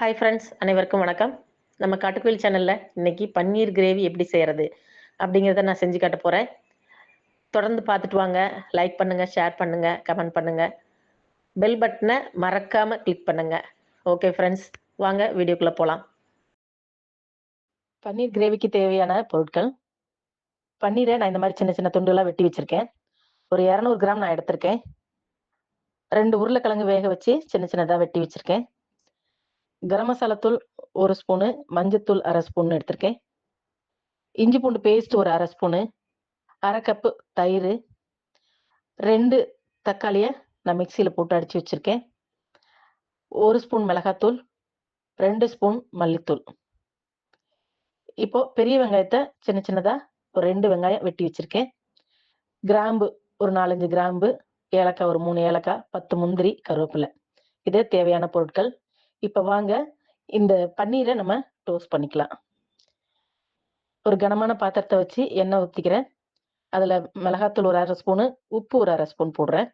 Hi friends, அனைவருக்கும் வணக்கம். நம்ம காட்டுக்குயில் சேனல்ல இன்னைக்கு பன்னீர் கிரேவி எப்படி செய்யறது அப்படிங்கிறத நான் செஞ்சு காட்ட போறேன். தொடர்ந்து பார்த்துட்டு வாங்க. லைக் பண்ணுங்க, ஷேர் பண்ணுங்க, கமெண்ட் பண்ணுங்க. பெல் பட்டனை மறக்காம கிளிக் பண்ணுங்க. ஓகே ஃப்ரெண்ட்ஸ், வாங்க வீடியோக்குள்ள போலாம். பன்னீர் கிரேவிக்கு தேவையான பொருட்கள்: பன்னீரை நான் இந்த மாதிரி சின்ன சின்ன துண்டுகளா வெட்டி வச்சிருக்கேன். ஒரு 200 கிராம் நான் எடுத்திருக்கேன். 2 உருளைக்கிழங்கு வேக வச்சு சின்ன சின்னதா வெட்டி வச்சிருக்கேன். கரம் மசாலா தூள் 1 ஸ்பூனு, மஞ்சத்தூள் 1/2 ஸ்பூன் எடுத்திருக்கேன். இஞ்சி பூண்டு பேஸ்ட் ஒரு 1/2 ஸ்பூனு, 1/2 கப்பு தயிர், 2 தக்காளியை நான் மிக்சியில் போட்டு அடிச்சு வச்சிருக்கேன். 1 ஸ்பூன் மிளகாத்தூள், 2 ஸ்பூன் மல்லித்தூள். இப்போ பெரிய வெங்காயத்தை சின்ன சின்னதா ஒரு 2 வெங்காயம் வெட்டி வச்சிருக்கேன். கிராம்பு ஒரு 4-5 கிராம்பு, ஏலக்காய் ஒரு 3 ஏலக்காய், 10 முந்திரி, கருவேப்பிலை. இது தேவையான பொருட்கள். இப்போ வாங்க இந்த பன்னீரை நம்ம டோஸ்ட் பண்ணிக்கலாம். ஒரு கனமான பாத்திரத்தை வச்சு எண்ணெய் ஊற்றிக்கிறேன். அதில் மிளகாத்தூள் ஒரு 1/2 ஸ்பூனு, உப்பு ஒரு 1/2 ஸ்பூன் போடுறேன்.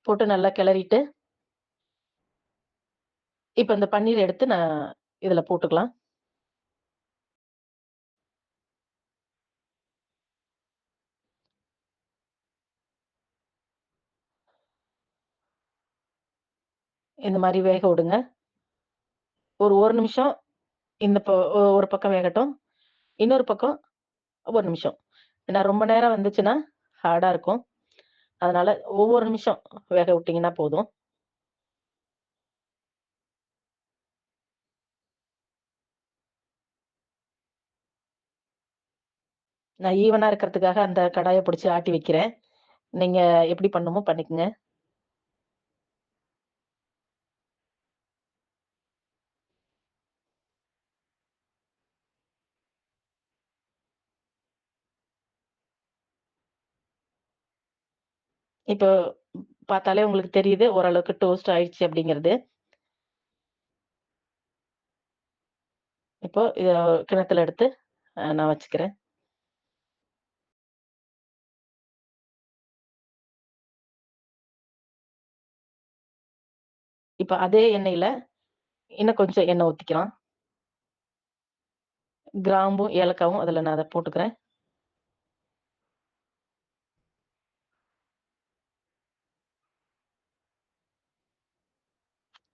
போட்டு நல்லா கிளறிட்டு இப்போ இந்த பன்னீர் எடுத்து நான் இதில் போட்டுக்கலாம். இந்த மாதிரி வேக விடுங்க. ஒரு நிமிஷம் இந்த ஒரு பக்கம் வேகட்டும். இன்னொரு பக்கம் 1 நிமிஷம். ஏன்னா ரொம்ப நேரம் வந்துச்சுன்னா ஹார்டா இருக்கும். அதனால ஒவ்வொரு நிமிஷம் வேக விட்டீங்கன்னா போதும். நான் ஈவனா இருக்கிறதுக்காக அந்த கடாயை பிடிச்சி ஆட்டி வைக்கிறேன். நீங்க எப்படி பண்ணுமோ பண்ணிக்கங்க. இப்போ பார்த்தாலே உங்களுக்கு தெரியுது ஓரளவுக்கு டோஸ்ட் ஆயிடுச்சு அப்படிங்கிறது. இப்போ இத கிண்ணத்துல எடுத்து நான் வச்சுக்கிறேன். இப்ப அதே எண்ணெயில இன்னும் கொஞ்சம் எண்ணெய் ஊத்திக்கலாம். கிராம்பும், ஏலக்காவும் அதுல நான் அத போட்டுக்கிறேன்.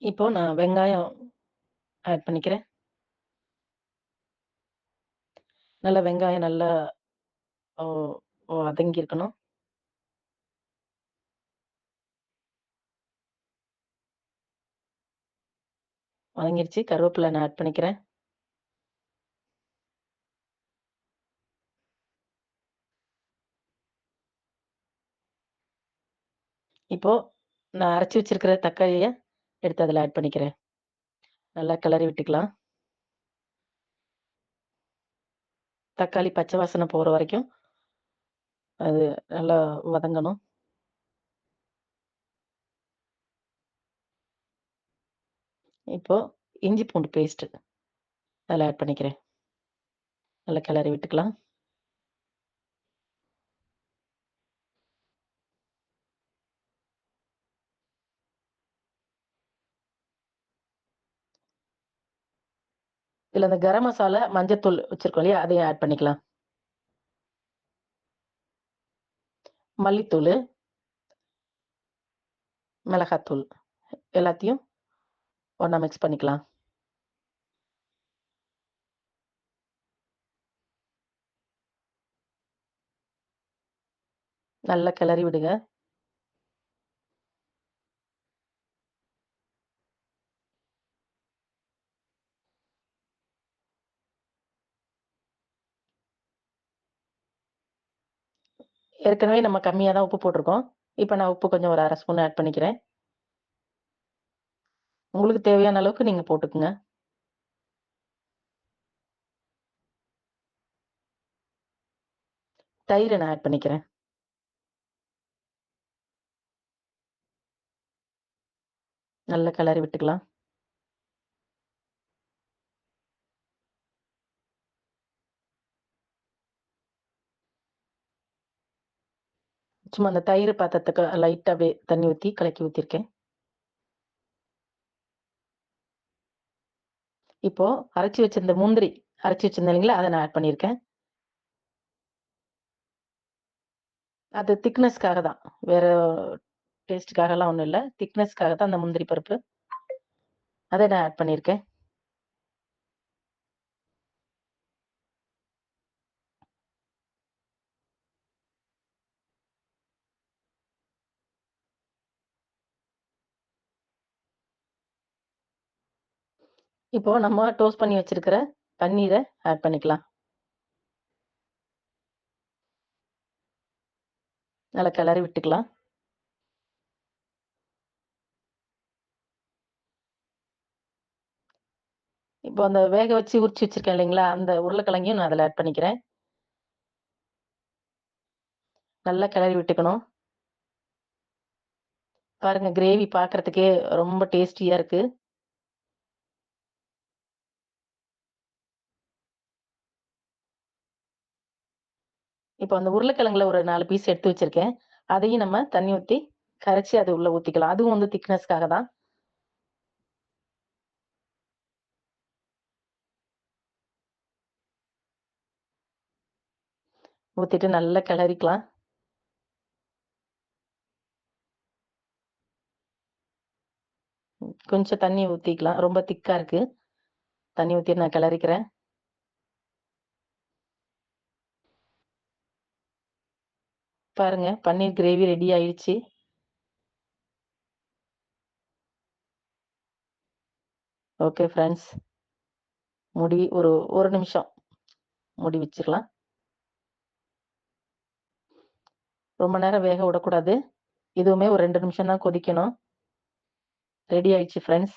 இப்போ நான் வெங்காயம் ஆட் பண்ணிக்கிறேன். நல்லா வெங்காயம் நல்லா ஓ வதங்கி இருக்கணும். வதங்கிருச்சு. கருவேப்பிலை நான் ஆட் பண்ணிக்கிறேன். இப்போ நான் அரைச்சு வச்சிருக்கிற தக்காளிய எடுத்து அதுல ஆட் பண்ணிக்கிறேன். நல்லா கிளறி விட்டுக்கலாம். தக்காளி பச்சை வாசனை போற வரைக்கும் அது நல்லா வதங்கணும். இப்போ இஞ்சி பூண்டு பேஸ்ட் அதில ஆட் பண்ணிக்கிறேன். நல்லா கிளறி விட்டுக்கலாம். இதுல அந்த கரம் மசாலா, மஞ்சத்தூள் வச்சிருக்கோம் இல்லையா? அதையும் ஆட் பண்ணிக்கலாம். மல்லித்தூளு, மிளகாத்தூள் எல்லாத்தையும் ஒண்ணா மிக்ஸ் பண்ணிக்கலாம். நல்லா கிளறி விடுங்க. ஏற்கனவே நம்ம கம்மியா தான் உப்பு போட்டிருக்கோம். இப்ப நான் உப்பு கொஞ்சம் ஒரு 1/2 ஸ்பூன் ஆட் பண்ணிக்கிறேன். உங்களுக்கு தேவையான அளவுக்கு நீங்க போட்டுக்குங்க. தயிர நான் ஆட் பண்ணிக்கிறேன். நல்லா கிளறி விட்டுக்கலாம். சும்மா அந்த தயிர் பாத்திரத்துக்கு லைட்டா அப்படியே தண்ணி ஊத்தி கலக்கி ஊத்திருக்கேன். இப்போ அரைச்சு வச்சிருந்த முந்திரி அரைச்சு வச்சிருந்தேன் இல்லைங்களா? அத நான் ஆட் பண்ணியிருக்கேன். அது திக்னஸ்க்காக தான். வேற டேஸ்ட்டுக்காகலாம் ஒண்ணும் இல்ல. திக்னஸ்க்காக தான் அந்த முந்திரி பருப்பு. அத நான் ஆட் பண்ணியிருக்கேன். இப்போ நம்ம டோஸ்ட் பண்ணி வச்சிருக்கிற பன்னீர ஆட் பண்ணிக்கலாம். நல்லா கிளறி விட்டுக்கலாம். இப்போ அந்த வேக வச்சு உரிச்சு வச்சிருக்கேன் இல்லைங்களா? அந்த உருளைக்கிழங்கையும் நான் அதுல ஆட் பண்ணிக்கிறேன். நல்லா கிளறி விட்டுக்கணும். பாருங்க கிரேவி பார்க்கறதுக்கே ரொம்ப டேஸ்டியா இருக்கு. இப்போ அந்த உருளைக்கிழங்குல ஒரு 4 பீஸ் எடுத்து வச்சிருக்கேன். அதையும் நம்ம தண்ணி ஊத்தி கரைச்சு அது உள்ள ஊத்திக்கலாம். அதுவும் வந்து திக்னஸ்க்காக தான். ஊத்திட்டு நல்லா கிளறிக்கலாம். கொஞ்சம் தண்ணி ஊத்திக்கலாம். ரொம்ப திக்கா இருக்கு. தண்ணி ஊத்தி நான் கிளறிக்கிறேன். பாருங்க பன்னீர் கிரேவி ரெடி ஆயிடுச்சு. Okay friends. ஒரு 1 நிமிஷம் மூடி வச்சுக்கலாம். ரொம்ப நேரம் வேக விடக்கூடாது. இதுவுமே ஒரு 2 நிமிஷம் தான் கொதிக்கணும். ரெடி ஆயிடுச்சு ஃபிரெண்ட்ஸ்.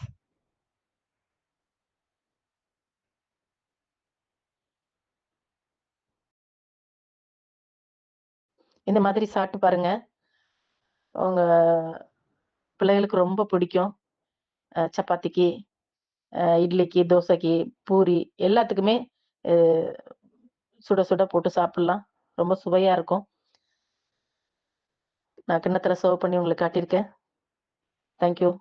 இந்த மாதிரி சாப்பிட்டு பாருங்க. உங்க பிள்ளைகளுக்கு ரொம்ப பிடிக்கும். சப்பாத்திக்கு, இட்லிக்கு, தோசைக்கு, பூரி எல்லாத்துக்குமே அ சுட சுட போட்டு சாப்பிடலாம். ரொம்ப சுவையா இருக்கும். நான் கிண்ணத்துல சர்வ் பண்ணி உங்களுக்கு காட்டியிருக்கேன். Thank you.